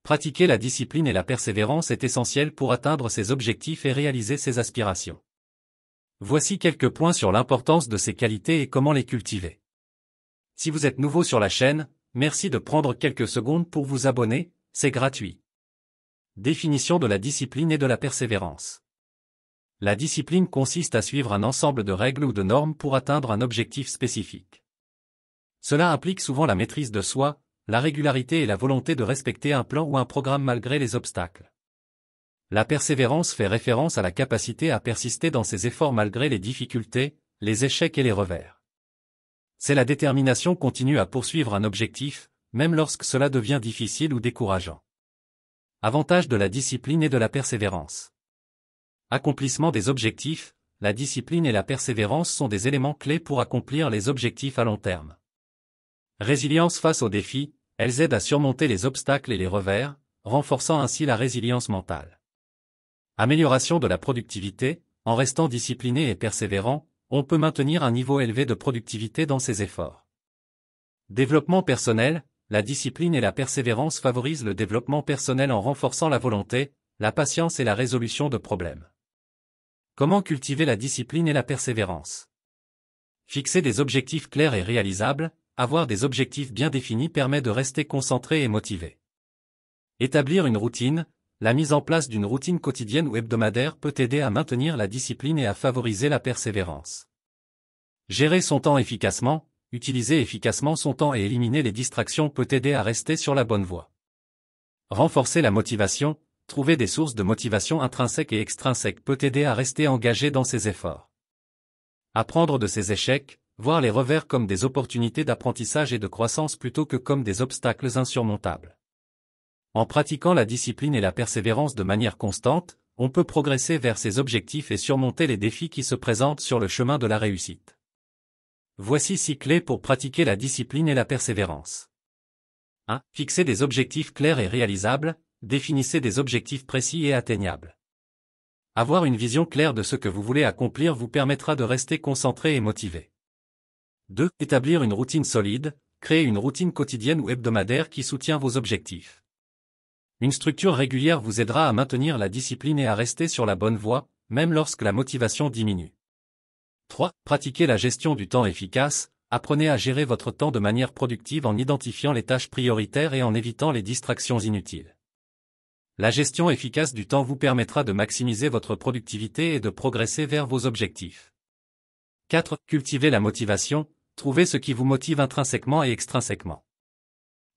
Pratiquer la discipline et la persévérance est essentiel pour atteindre ses objectifs et réaliser ses aspirations. Voici quelques points sur l'importance de ces qualités et comment les cultiver. Si vous êtes nouveau sur la chaîne, merci de prendre quelques secondes pour vous abonner, c'est gratuit. Définition de la discipline et de la persévérance. La discipline consiste à suivre un ensemble de règles ou de normes pour atteindre un objectif spécifique. Cela implique souvent la maîtrise de soi, la régularité et la volonté de respecter un plan ou un programme malgré les obstacles. La persévérance fait référence à la capacité à persister dans ses efforts malgré les difficultés, les échecs et les revers. C'est la détermination continue à poursuivre un objectif, même lorsque cela devient difficile ou décourageant. Avantages de la discipline et de la persévérance. Accomplissement des objectifs, la discipline et la persévérance sont des éléments clés pour accomplir les objectifs à long terme. Résilience face aux défis, elles aident à surmonter les obstacles et les revers, renforçant ainsi la résilience mentale. Amélioration de la productivité, en restant discipliné et persévérant, on peut maintenir un niveau élevé de productivité dans ses efforts. Développement personnel, la discipline et la persévérance favorisent le développement personnel en renforçant la volonté, la patience et la résolution de problèmes. Comment cultiver la discipline et la persévérance? Fixer des objectifs clairs et réalisables, avoir des objectifs bien définis permet de rester concentré et motivé. Établir une routine, la mise en place d'une routine quotidienne ou hebdomadaire peut aider à maintenir la discipline et à favoriser la persévérance. Gérer son temps efficacement, utiliser efficacement son temps et éliminer les distractions peut aider à rester sur la bonne voie. Renforcer la motivation, trouver des sources de motivation intrinsèques et extrinsèques peut aider à rester engagé dans ses efforts. Apprendre de ses échecs, voir les revers comme des opportunités d'apprentissage et de croissance plutôt que comme des obstacles insurmontables. En pratiquant la discipline et la persévérance de manière constante, on peut progresser vers ses objectifs et surmonter les défis qui se présentent sur le chemin de la réussite. Voici 6 clés pour pratiquer la discipline et la persévérance. 1. Fixez des objectifs clairs et réalisables, définissez des objectifs précis et atteignables. Avoir une vision claire de ce que vous voulez accomplir vous permettra de rester concentré et motivé. 2. Établir une routine solide, créez une routine quotidienne ou hebdomadaire qui soutient vos objectifs. Une structure régulière vous aidera à maintenir la discipline et à rester sur la bonne voie, même lorsque la motivation diminue. 3. Pratiquez la gestion du temps efficace, apprenez à gérer votre temps de manière productive en identifiant les tâches prioritaires et en évitant les distractions inutiles. La gestion efficace du temps vous permettra de maximiser votre productivité et de progresser vers vos objectifs. 4. Cultivez la motivation, trouvez ce qui vous motive intrinsèquement et extrinsèquement.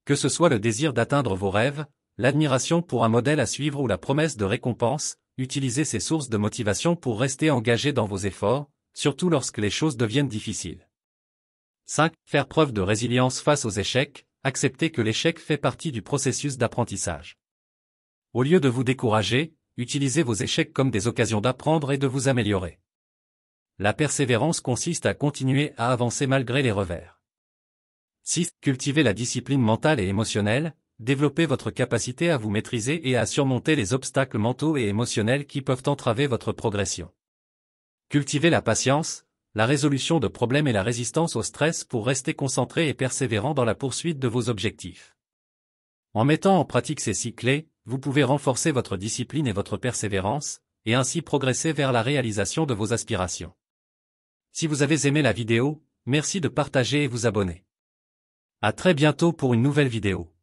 Que ce soit le désir d'atteindre vos rêves, l'admiration pour un modèle à suivre ou la promesse de récompense, utilisez ces sources de motivation pour rester engagé dans vos efforts, surtout lorsque les choses deviennent difficiles. 5. Faire preuve de résilience face aux échecs, acceptez que l'échec fait partie du processus d'apprentissage. Au lieu de vous décourager, utilisez vos échecs comme des occasions d'apprendre et de vous améliorer. La persévérance consiste à continuer à avancer malgré les revers. 6. Cultivez la discipline mentale et émotionnelle, développez votre capacité à vous maîtriser et à surmonter les obstacles mentaux et émotionnels qui peuvent entraver votre progression. Cultivez la patience, la résolution de problèmes et la résistance au stress pour rester concentré et persévérant dans la poursuite de vos objectifs. En mettant en pratique ces 6 clés, vous pouvez renforcer votre discipline et votre persévérance, et ainsi progresser vers la réalisation de vos aspirations. Si vous avez aimé la vidéo, merci de partager et vous abonner. À très bientôt pour une nouvelle vidéo.